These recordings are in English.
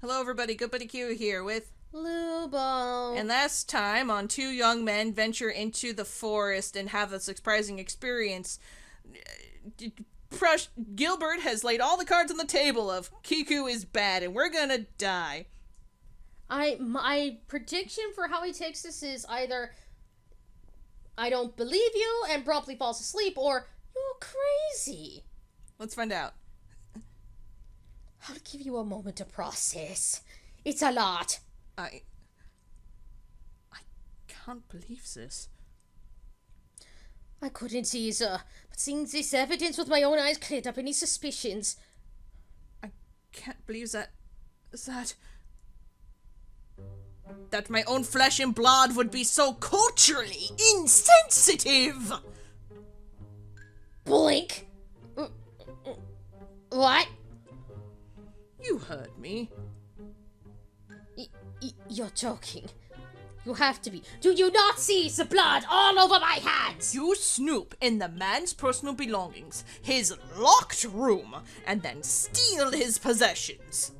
Hello everybody, Good Buddy Q here with Lubo. And last time on Two Young Men Venture into the Forest and have a surprising experience, Gilbert has laid all the cards on the table of Kiku is bad and we're gonna die. My prediction for how he takes this is either I don't believe you and promptly falls asleep, or you're crazy. Let's find out. I'll give you a moment to process. It's a lot. I can't believe this. I couldn't either, but seeing this evidence with my own eyes cleared up any suspicions. I can't believe that my own flesh and blood would be so culturally insensitive. Blink. What? You heard me. You're joking. You have to be. Do you not see the blood all over my hands? You snoop in the man's personal belongings, his locked room, and then steal his possessions.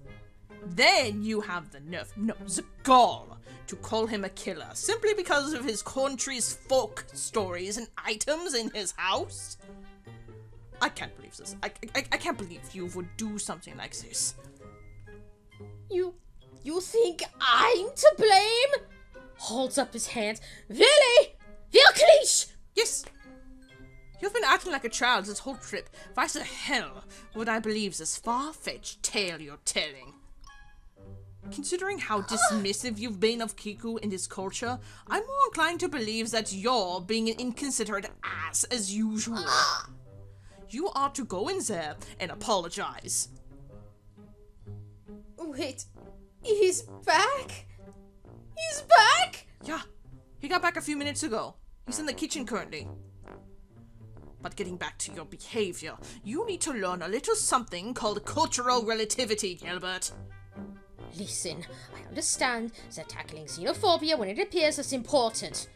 Then you have the nerve, no, the gall, to call him a killer simply because of his country's folk stories and items in his house? I can't believe this. I can't believe you would do something like this. You think I'm to blame? Holds up his hands. Really? Wirklich? Yes. You've been acting like a child this whole trip. Why the hell would I believe this far-fetched tale you're telling? Considering how dismissive you've been of Kiku in this culture, I'm more inclined to believe that you're being an inconsiderate ass as usual. You ought to go in there and apologize. Wait, he's back? He's back? Yeah, he got back a few minutes ago. He's in the kitchen currently. But getting back to your behavior, you need to learn a little something called cultural relativity, Gilbert. Listen, I understand that tackling xenophobia when it appears is important.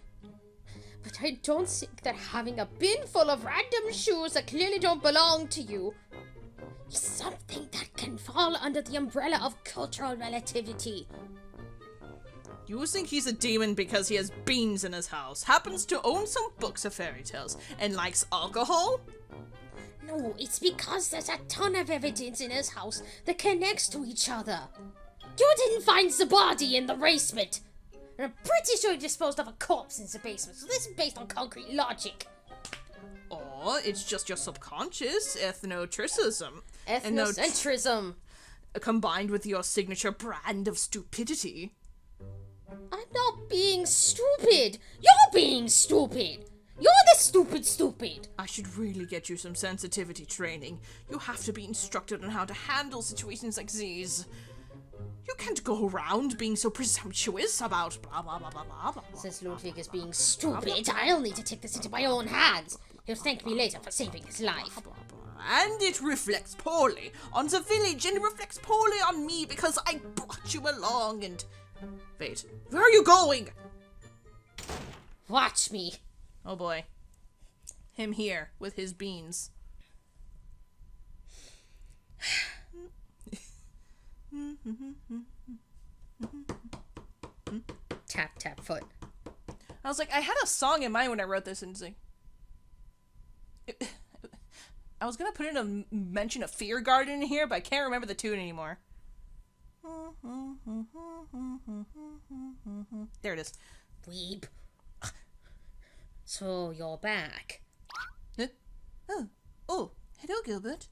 But I don't think that having a bin full of random shoes that clearly don't belong to you is something that can fall under the umbrella of cultural relativity. You think he's a demon because he has beans in his house, happens to own some books of fairy tales, and likes alcohol? No, it's because there's a ton of evidence in his house that connects to each other. You didn't find the body in the basement. And I'm pretty sure you disposed of a corpse in the basement, so this is based on concrete logic. Or it's just your subconscious ethnocentrism. Ethnocentrism. Combined with your signature brand of stupidity. I'm not being stupid. You're being stupid. You're the stupid. I should really get you some sensitivity training. You have to be instructed on how to handle situations like these. You can't go around being so presumptuous about blah blah blah blah blah blah. Since Ludwig is being stupid, I'll need to take this into my own hands. He'll thank me later for saving his life. And it reflects poorly on the village, and it reflects poorly on me because I brought you along and... Wait, where are you going? Watch me. Oh boy. Him here with his beans. Tap, tap, foot. I was like, I had a song in mind when I wrote this, and it's like... I was gonna put in a mention of Fear Garden in here, but I can't remember the tune anymore. There it is. Weep. So you're back. Huh? Oh, hello, Gilbert.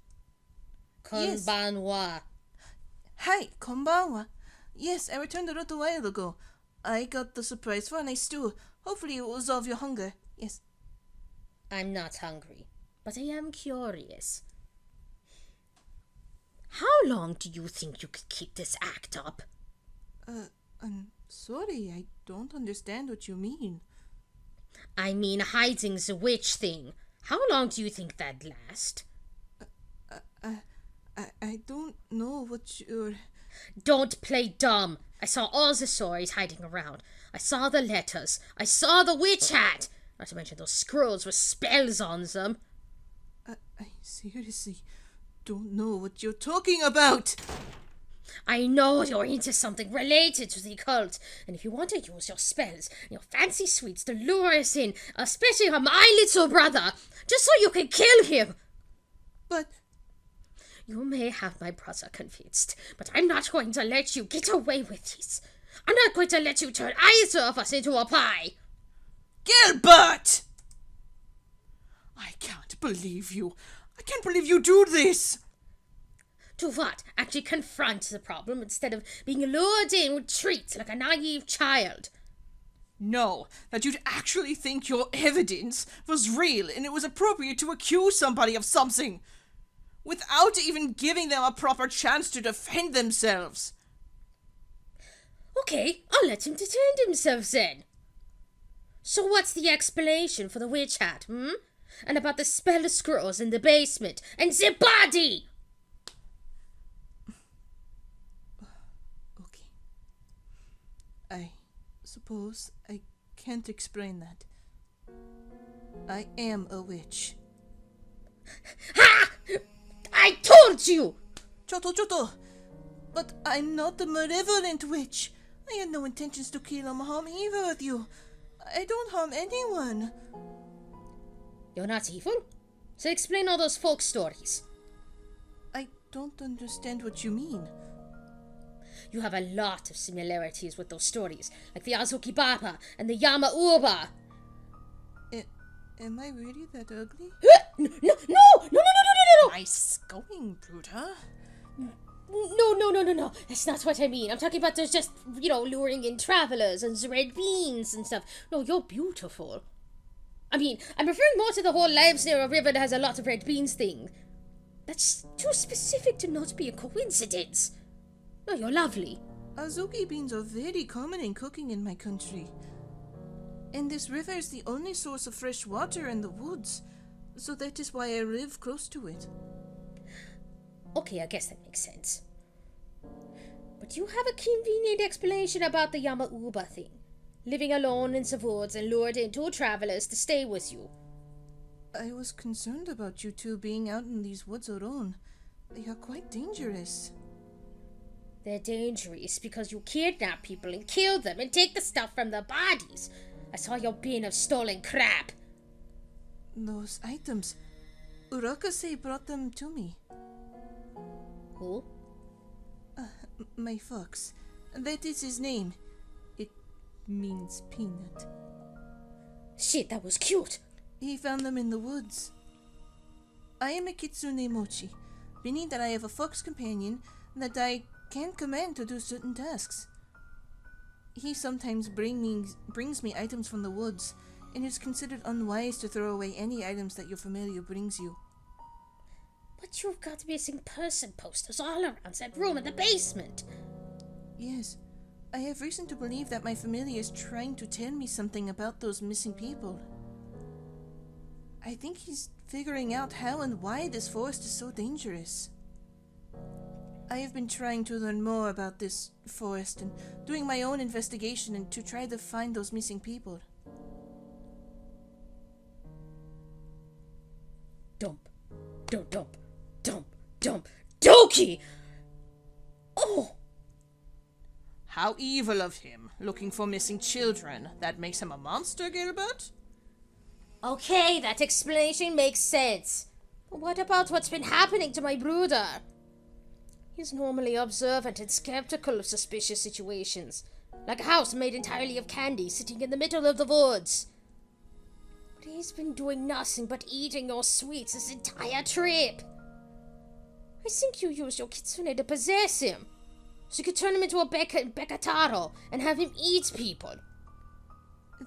Konbanwa. Hi, konbanwa. Yes, I returned a little while ago. I got the surprise for a nice stew. Hopefully it will resolve your hunger. Yes. I'm not hungry, but I am curious. How long do you think you could keep this act up? I'm sorry, I don't understand what you mean. I mean hiding the witch thing. How long do you think that'd last? I don't know what you're... Don't play dumb. I saw all the stories hiding around. I saw the letters. I saw the witch hat. Not to mention those scrolls with spells on them. I seriously don't know what you're talking about. I know you're into something related to the occult, and if you want to use your spells and your fancy sweets to lure us in, especially on my little brother, just so you can kill him. But... You may have my brother convinced, but I'm not going to let you get away with this. I'm not going to let you turn either of us into a pie. Gilbert! I can't believe you. I can't believe you do this. Do what? Actually confront the problem instead of being lured in with treats like a naive child. No, that you'd actually think your evidence was real and it was appropriate to accuse somebody of something, without even giving them a proper chance to defend themselves. Okay, I'll let him defend himself then. So what's the explanation for the witch hat, And about the spell scrolls in the basement and the body? I suppose I can't explain that. I am a witch. Ha! I told you! Choto! But I'm not a malevolent witch. I had no intentions to kill or harm either of you. I don't harm anyone. You're not evil? So explain all those folk stories. I don't understand what you mean. You have a lot of similarities with those stories, like the Azuki Baba and the Yama Uba. Am I really that ugly? No! Nice going, Bruta. No. That's not what I mean. I'm talking about there's just, luring in travelers and red beans and stuff. No, you're beautiful. I mean, I'm referring more to the whole lives near a river that has a lot of red beans thing. That's too specific to not be a coincidence. No, you're lovely. Azuki beans are very common in cooking in my country. And this river is the only source of fresh water in the woods, so that is why I live close to it. Okay, I guess that makes sense. But you have a convenient explanation about the Yama-uba thing. Living alone in the woods and lured in two travelers to stay with you. I was concerned about you two being out in these woods alone. They are quite dangerous. They're dangerous because you kidnap people and kill them and take the stuff from their bodies. I saw your bin of stolen crap. Those items. Urakase brought them to me. Who? My fox. That is his name. It means peanut. Shit, that was cute. He found them in the woods. I am a kitsune mochi, meaning that I have a fox companion that I can command to do certain tasks. He sometimes brings me items from the woods, and it is considered unwise to throw away any items that your familiar brings you. But you've got missing person posters all around that room in the basement. Yes, I have reason to believe that my familiar is trying to tell me something about those missing people. I think he's figuring out how and why this forest is so dangerous. I have been trying to learn more about this forest and doing my own investigation and to try to find those missing people. Dump. Doki! Oh! How evil of him, looking for missing children. That makes him a monster, Gilbert? Okay, that explanation makes sense. But what about what's been happening to my brother? He's normally observant and skeptical of suspicious situations, like a house made entirely of candy sitting in the middle of the woods. But he's been doing nothing but eating your sweets this entire trip. I think you used your kitsune to possess him, so you could turn him into a Bekataro and have him eat people.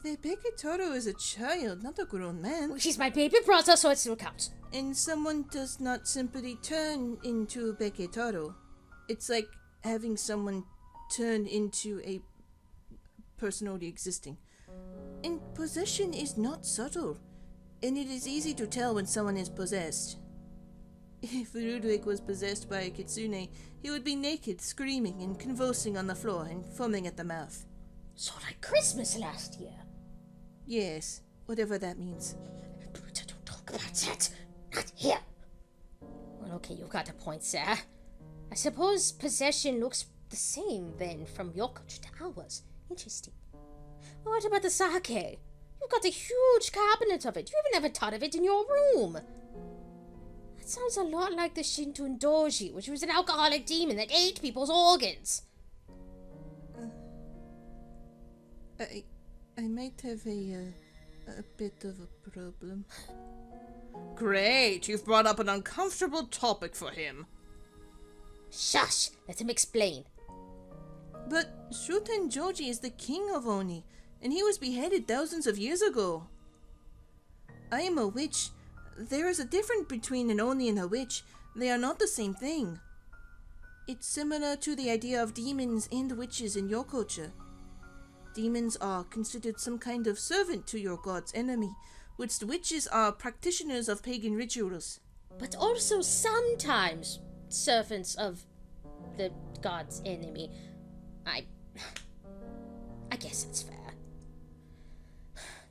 The Bekataro is a child, not a grown man. He's my baby brother, so it still counts. And someone does not simply turn into Bekataro. It's like having someone turn into a person already existing. And possession is not subtle, and it is easy to tell when someone is possessed. If Ludwig was possessed by a kitsune, he would be naked, screaming and convulsing on the floor and foaming at the mouth. So like Christmas last year? Yes, whatever that means. Bruta, don't talk about that. Not here. Well, okay, you've got a point, sir. I suppose possession looks the same then from your culture to ours. Interesting. What about the sake? You've got a huge cabinet of it. You even have a ton of it in your room. That sounds a lot like the Shintun Doji, which was an alcoholic demon that ate people's organs. I might have a bit of a problem. Great, you've brought up an uncomfortable topic for him. Shush! Let him explain. But Shuten Joji is the king of Oni, and he was beheaded thousands of years ago. I am a witch. There is a difference between an Oni and a witch. They are not the same thing. It's similar to the idea of demons and witches in your culture. Demons are considered some kind of servant to your god's enemy, whilst witches are practitioners of pagan rituals. But also sometimes servants of the god's enemy. I guess that's fair.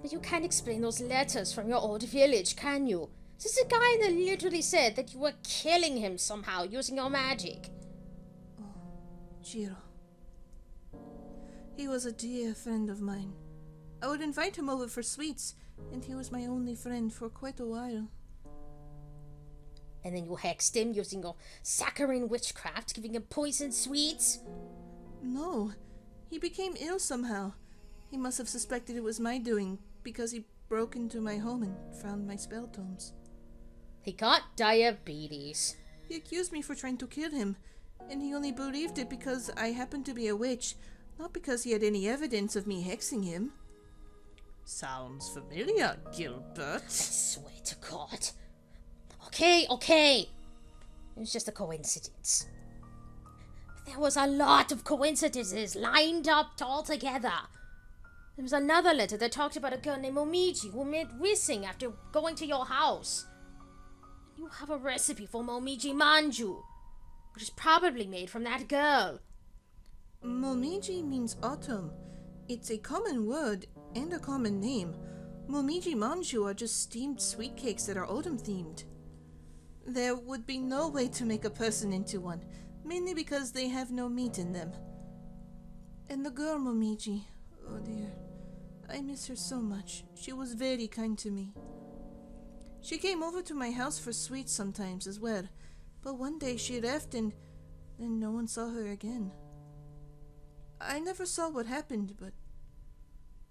But you can't explain those letters from your old village, can you? This is a guy that literally said that you were killing him somehow using your magic. Oh, Jiro. He was a dear friend of mine. I would invite him over for sweets, and he was my only friend for quite a while. And then you hexed him using your saccharine witchcraft, giving him poisoned sweets? No, he became ill somehow. He must have suspected it was my doing, because he broke into my home and found my spell tomes. He got diabetes. He accused me for trying to kill him, and he only believed it because I happened to be a witch, not because he had any evidence of me hexing him. Sounds familiar, Gilbert. I swear to God. Okay. It was just a coincidence. But there was a lot of coincidences lined up all together. There was another letter that talked about a girl named Momiji who went missing after going to your house. And you have a recipe for Momiji Manju, which is probably made from that girl. Momiji means autumn. It's a common word and a common name. Momiji Manju are just steamed sweet cakes that are autumn themed. There would be no way to make a person into one, mainly because they have no meat in them. And the girl Momiji, oh dear, I miss her so much. She was very kind to me. She came over to my house for sweets sometimes as well, but one day she left and then no one saw her again. I never saw what happened, but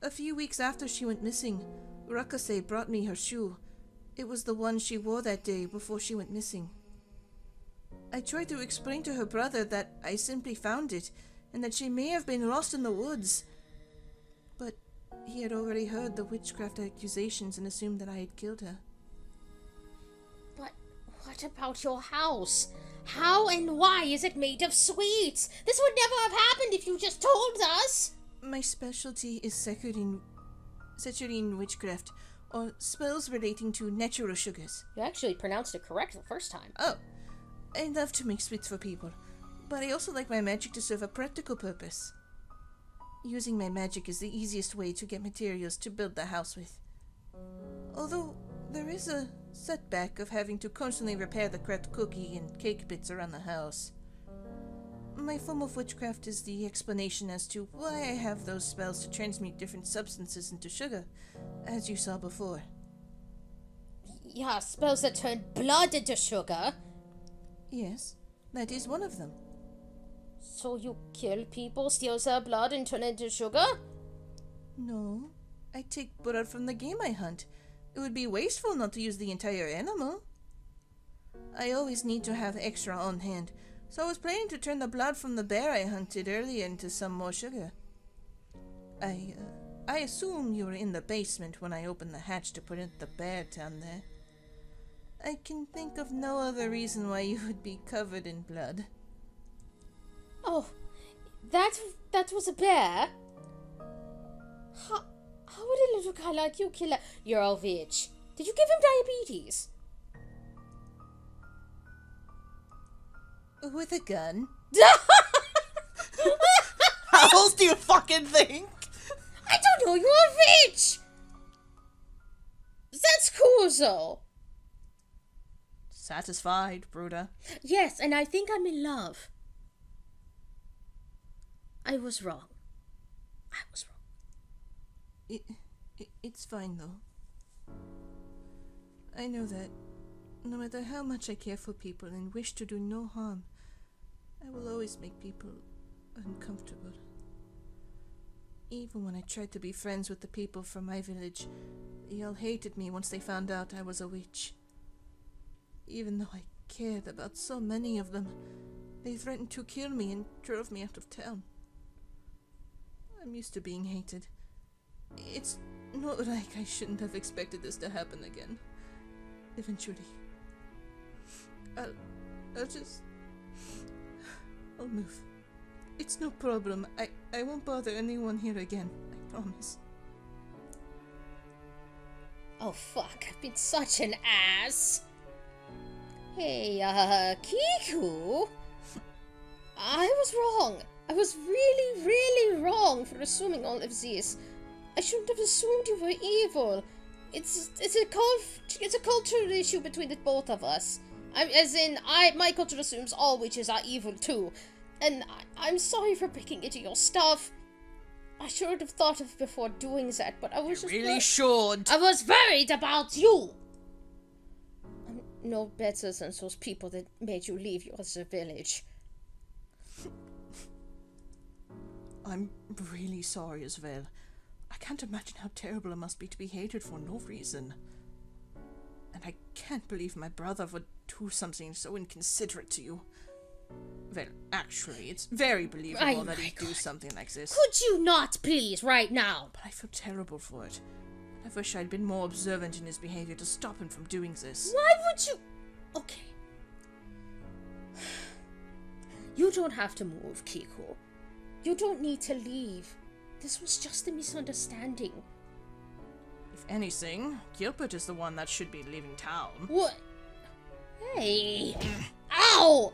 a few weeks after she went missing, Rakase brought me her shoe. It was the one she wore that day before she went missing. I tried to explain to her brother that I simply found it, and that she may have been lost in the woods. But he had already heard the witchcraft accusations and assumed that I had killed her. But what about your house? How and why is it made of sweets? This would never have happened if you just told us. My specialty is Securin witchcraft, or spells relating to natural sugars. You actually pronounced it correct the first time. Oh, I love to make sweets for people, but I also like my magic to serve a practical purpose. Using my magic is the easiest way to get materials to build the house with. Although, there is a setback of having to constantly repair the cracked cookie and cake bits around the house. My form of witchcraft is the explanation as to why I have those spells to transmute different substances into sugar, as you saw before. Yeah, spells that turn blood into sugar. Yes, that is one of them. So you kill people, steal their blood, and turn it into sugar? No, I take blood from the game I hunt. It would be wasteful not to use the entire animal. I always need to have extra on hand, so I was planning to turn the blood from the bear I hunted earlier into some more sugar. I assume you were in the basement when I opened the hatch to put in the bear down there. I can think of no other reason why you would be covered in blood. Oh, that was a bear? How would a little guy like you kill a... You're a witch. Did you give him diabetes? With a gun? How else do you fucking think? I don't know, you're a witch! That's cool, though. Satisfied, Bruda? Yes, and I think I'm in love. I was wrong. It's fine, though. I know that no matter how much I care for people and wish to do no harm, I will always make people uncomfortable. Even when I tried to be friends with the people from my village, they all hated me once they found out I was a witch. Even though I cared about so many of them, they threatened to kill me and drove me out of town. I'm used to being hated. It's not like I shouldn't have expected this to happen again. Eventually. I'll move. It's no problem. I won't bother anyone here again. I promise. Oh fuck, I've been such an ass. Hey, Kiku? I was wrong. I was really, really wrong for assuming all of this. I shouldn't have assumed you were evil. It's a cultural issue between the both of us. My culture assumes all witches are evil too. And I'm sorry for breaking into your stuff. I should have thought of before doing that, but I was should. I was worried about you. I'm no better than those people that made you leave your village. I'm really sorry as well. I can't imagine how terrible it must be to be hated for no reason. And I can't believe my brother would do something so inconsiderate to you. Well, actually, it's very believable that he'd do something like this. Could you not, please, right now? But I feel terrible for it. I wish I'd been more observant in his behavior to stop him from doing this. Why would you... Okay. You don't have to move, Kiku. You don't need to leave. This was just a misunderstanding. If anything, Gilbert is the one that should be leaving town. What? Hey! Ow!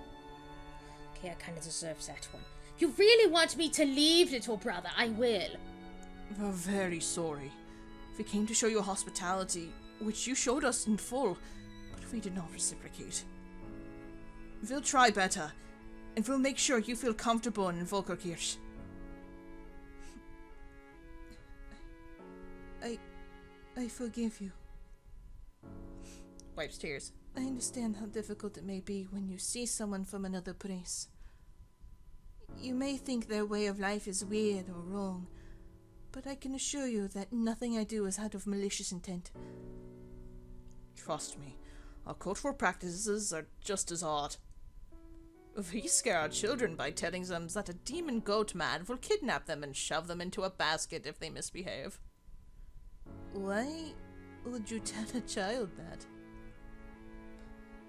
Okay, I kind of deserve that one. You really want me to leave, little brother? I will. We're very sorry. We came to show you hospitality, which you showed us in full, but we did not reciprocate. We'll try better, and we'll make sure you feel comfortable in Volkerkirch. I forgive you. Wipes tears. I understand how difficult it may be when you see someone from another place. You may think their way of life is weird or wrong, but I can assure you that nothing I do is out of malicious intent. Trust me, our cultural practices are just as odd. We scare our children by telling them that a demon goat man will kidnap them and shove them into a basket if they misbehave. Why would you tell a child that?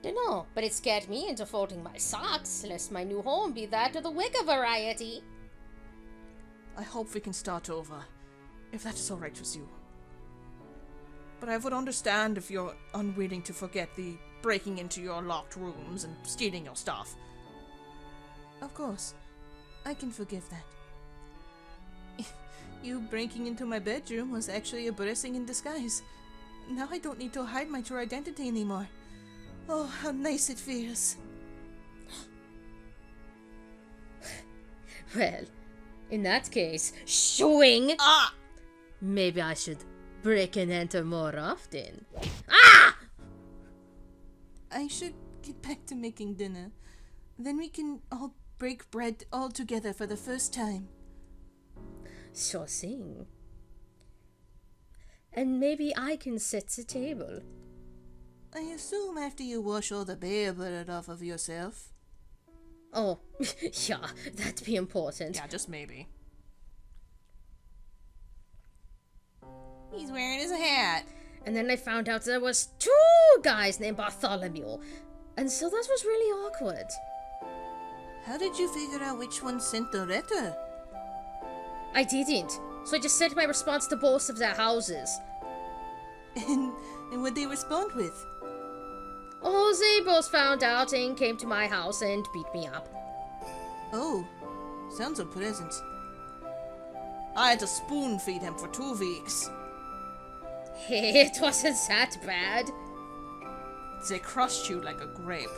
Dunno, but it scared me into folding my socks, lest my new home be that of the Wicca variety. I hope we can start over, if that is alright with you. But I would understand if you're unwilling to forget the breaking into your locked rooms and stealing your stuff. Of course, I can forgive that. You breaking into my bedroom was actually a blessing in disguise. Now I don't need to hide my true identity anymore. Oh, how nice it feels. Well, in that case, showing. Ah! Maybe I should break and enter more often. Ah! I should get back to making dinner. Then we can all break bread all together for the first time. Sure thing. And maybe I can set the table. I assume after you wash all the bear blood off of yourself. Oh, yeah, that'd be important. Yeah, just maybe. He's wearing his hat. And then I found out there was 2 guys named Bartholomew. And so that was really awkward. How did you figure out which one sent the letter? I didn't. So I just sent my response to both of their houses. And what'd they respond with? Oh, they both found out and came to my house and beat me up. Oh, sounds unpleasant. I had to spoon feed him for 2 weeks. It wasn't that bad. They crushed you like a grape.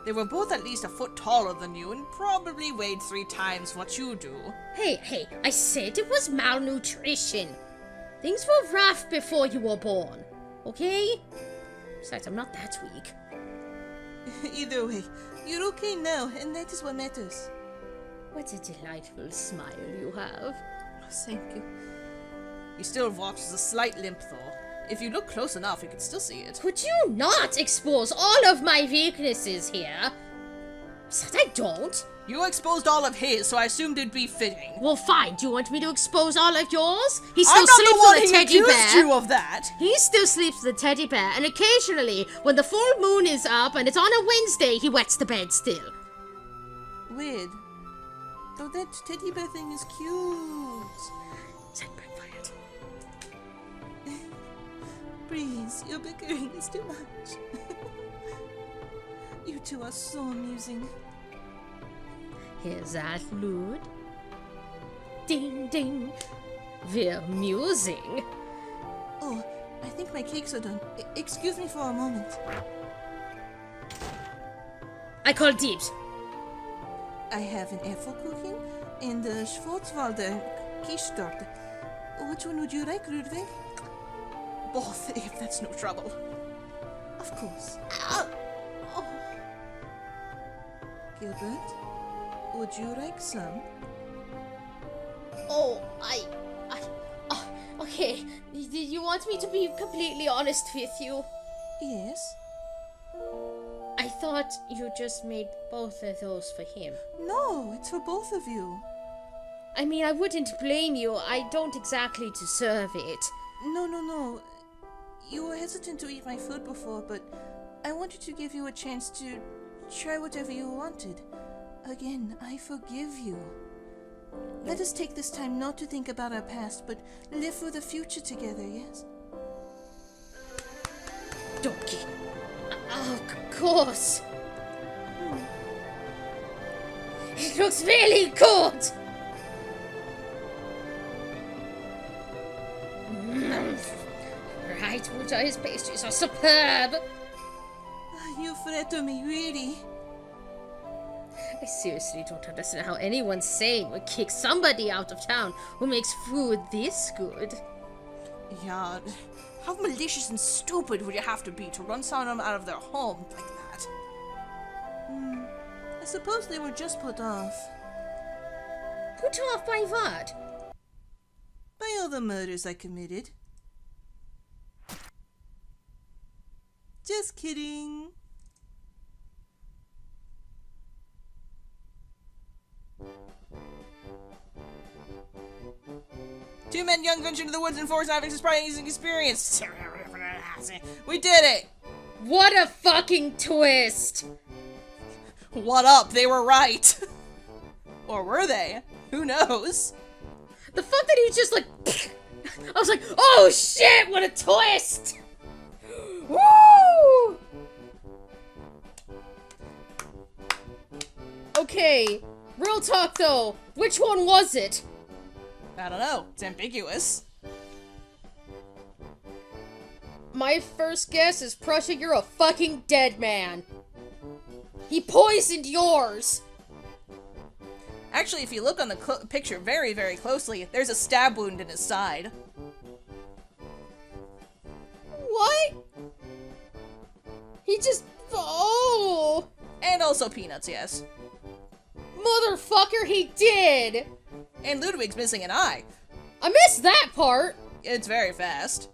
They were both at least a foot taller than you and probably weighed 3 times what you do. Hey, I said it was malnutrition. Things were rough before you were born, okay? Besides, I'm not that weak. Either way, you're okay now, and that is what matters. What a delightful smile you have. Thank you. You still walk with a slight limp, though. If you look close enough, you can still see it. Could you not expose all of my weaknesses here? Said I don't. You exposed all of his, so I assumed it'd be fitting. Well, fine. Do you want me to expose all of yours? He I'm still not sleeps the one with a who teddy accused bear. you of that. He still sleeps with a teddy bear, and occasionally, when the full moon is up and it's on a Wednesday, he wets the bed still. Weird. Though that teddy bear thing is cute. Said backfired. Breeze, your bickering is too much. You two are so amusing. Here's that lute. Ding, ding. We're musing. Oh, I think my cakes are done. Excuse me for a moment. I call dibs. I have an Apfelkuchen and a Schwarzwälder Kirschtorte. Which one would you like, Ludwig? Both, if that's no trouble. Of course. Oh. Gilbert, would you like some? Oh, okay. You want me to be completely honest with you? Yes. I thought you just made both of those for him. No, it's for both of you. I mean, I wouldn't blame you. I don't exactly deserve it. No. You were hesitant to eat my food before, but I wanted to give you a chance to try whatever you wanted. Again, I forgive you. Let us take this time not to think about our past, but live for the future together, yes? Donkey. Of course. It looks really good. Right, Muta's pastries are superb. You flatter me, really. I seriously don't understand how anyone sane would kick somebody out of town who makes food this good. Yeah, how malicious and stupid would you have to be to run someone out of their home like that? I suppose they were just put off. Put off by what? By all the murders I committed. Just kidding. Two men young venture into the woods and forest having a surprising experience. We did it! What a fucking twist! What up? They were right. Or were they? Who knows? The fact that he just like... I was like, oh shit, what a twist! Woo! Okay, real talk though, which one was it? I don't know. It's ambiguous. My first guess is Prussia, you're a fucking dead man. He poisoned yours. Actually, if you look on the picture very, very closely, there's a stab wound in his side. What? He just... Oh! And also peanuts, yes. Motherfucker, he did! And Ludwig's missing an eye. I missed that part! It's very fast.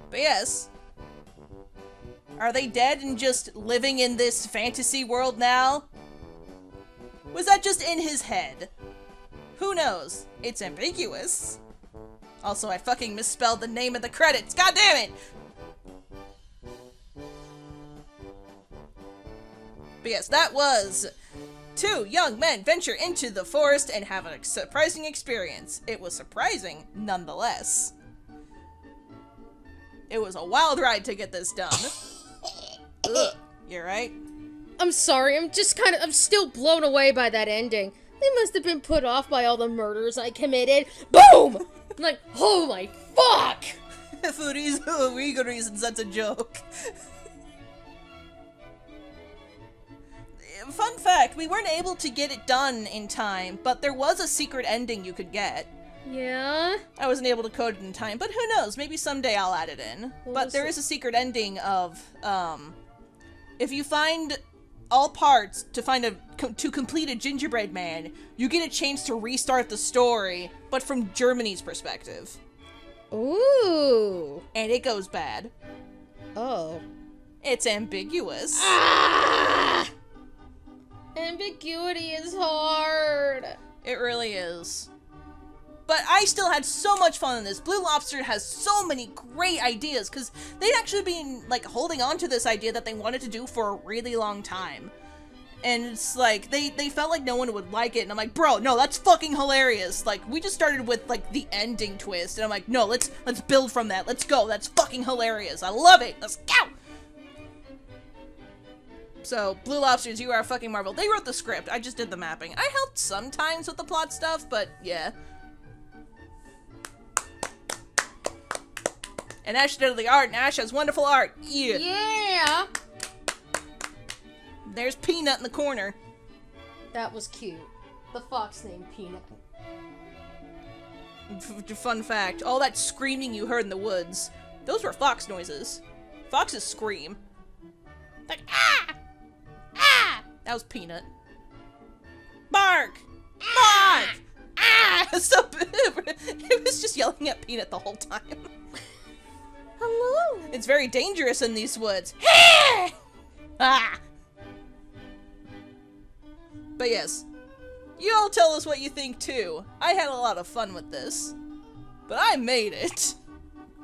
But yes. Are they dead and just living in this fantasy world now? Was that just in his head? Who knows? It's ambiguous. Also, I fucking misspelled the name of the credits. God damn it! But yes, that was... Two young men venture into the forest and have a surprising experience. It was surprising, nonetheless. It was a wild ride to get this done. Ugh, you right? I'm sorry, I'm still blown away by that ending. They must have been put off by all the murders I committed. Boom! I'm like, oh my fuck! For legal reasons, that's a joke. fun fact, we weren't able to get it done in time, but there was a secret ending you could get. Yeah? I wasn't able to code it in time, but who knows, maybe someday I'll add it in. But there is a secret ending of, if you find all parts to complete a gingerbread man, you get a chance to restart the story, but from Germany's perspective. Ooh. And it goes bad. Oh. It's ambiguous. Ah! Ambiguity is hard. It really is. But I still had so much fun in this. Blue Lobster has so many great ideas, because they'd actually been, like, holding on to this idea that they wanted to do for a really long time. And it's like, they felt like no one would like it, and I'm like, bro, no, that's fucking hilarious. Like, we just started with, like, the ending twist, and I'm like, no, let's build from that. Let's go. That's fucking hilarious. I love it. Let's go! So, Blue Lobsters, you are a fucking marvel. They wrote the script. I just did the mapping. I helped sometimes with the plot stuff, but yeah. And Ash did the art, and Ash has wonderful art. Yeah. Yeah. There's Peanut in the corner. That was cute. The fox named Peanut. Fun fact, all that screaming you heard in the woods, those were fox noises. Foxes scream. Like, ah! Ah! That was Peanut. Bark! Bark! Ah! So, it was just yelling at Peanut the whole time. Hello. It's very dangerous in these woods. Ah! But yes, you all tell us what you think too. I had a lot of fun with this, but I made it.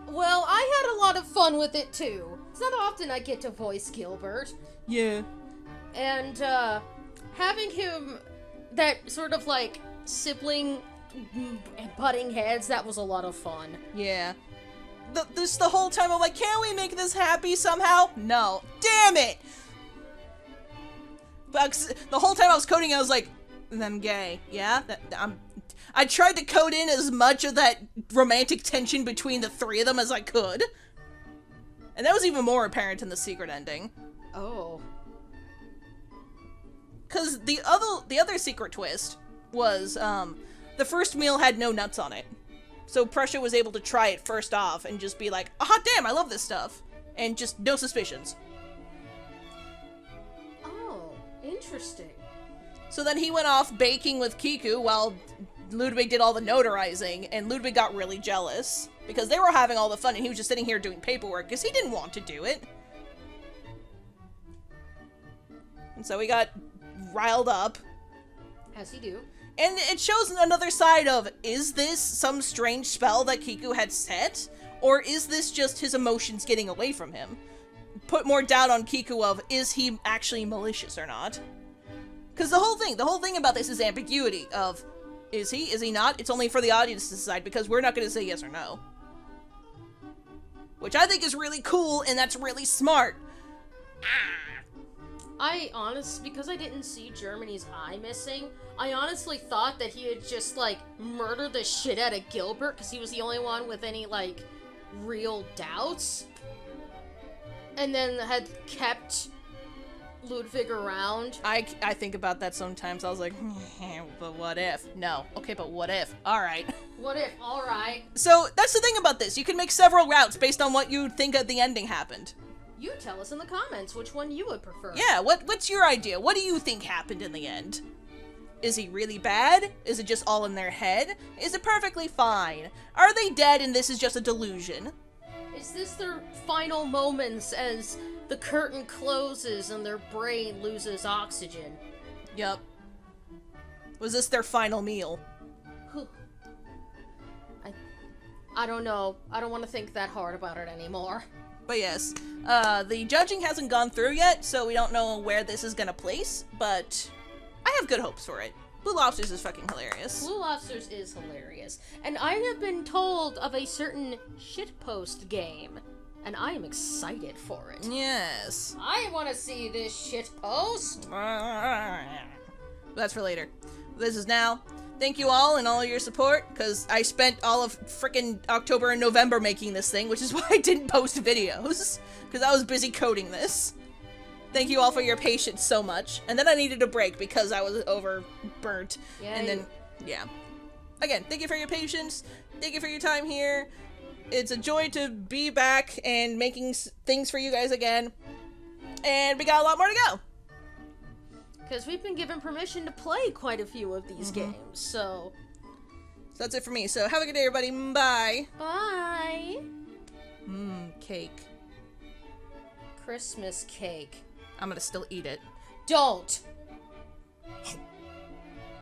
Well, I had a lot of fun with it too. It's not often I get to voice Gilbert. Yeah. And, having him, that sort of like sibling butting heads, that was a lot of fun. Yeah. The whole time I'm like, can't we make this happy somehow? No. Damn it! But the whole time I was coding, I was like, I'm gay. Yeah? I tried to code in as much of that romantic tension between the three of them as I could. And that was even more apparent in the secret ending. Oh. Because the other secret twist was, the first meal had no nuts on it. So Prussia was able to try it first off and just be like, ah, damn, I love this stuff. And just no suspicions. Oh, interesting. So then he went off baking with Kiku while Ludwig did all the notarizing, and Ludwig got really jealous because they were having all the fun and he was just sitting here doing paperwork because he didn't want to do it. And so he got riled up. As you do. And it shows another side of, is this some strange spell that Kiku had set? Or is this just his emotions getting away from him? Put more doubt on Kiku of, is he actually malicious or not? Because the whole thing about this is ambiguity of, is he not? It's only for the audience to decide because we're not going to say yes or no. Which I think is really cool and that's really smart. Because I didn't see Germany's eye missing, I honestly thought that he had just, like, murdered the shit out of Gilbert because he was the only one with any, like, real doubts. And then had kept Ludwig around. I think about that sometimes. I was like, but what if? No. Okay, but what if? Alright. What if? Alright. So, that's the thing about this. You can make several routes based on what you think of the ending happened. You tell us in the comments which one you would prefer. Yeah, what's your idea? What do you think happened in the end? Is he really bad? Is it just all in their head? Is it perfectly fine? Are they dead and this is just a delusion? Is this their final moments as the curtain closes and their brain loses oxygen? Yup. Was this their final meal? I don't know. I don't want to think that hard about it anymore. But yes, the judging hasn't gone through yet, so we don't know where this is gonna place, but I have good hopes for it. Blue Lobsters is fucking hilarious. Blue Lobsters is hilarious. And I have been told of a certain shitpost game, and I am excited for it. Yes. I want to see this shitpost. That's for later. This is now. Thank you all and all your support, because I spent all of frickin' October and November making this thing, which is why I didn't post videos, because I was busy coding this. Thank you all for your patience so much. And then I needed a break because I was overburnt. Yeah, and then, yeah. Again, thank you for your patience. Thank you for your time here. It's a joy to be back and making things for you guys again. And we got a lot more to go. Because we've been given permission to play quite a few of these games, so that's it for me. So have a good day, everybody. Bye. Bye. Cake. Christmas cake. I'm gonna still eat it. Don't.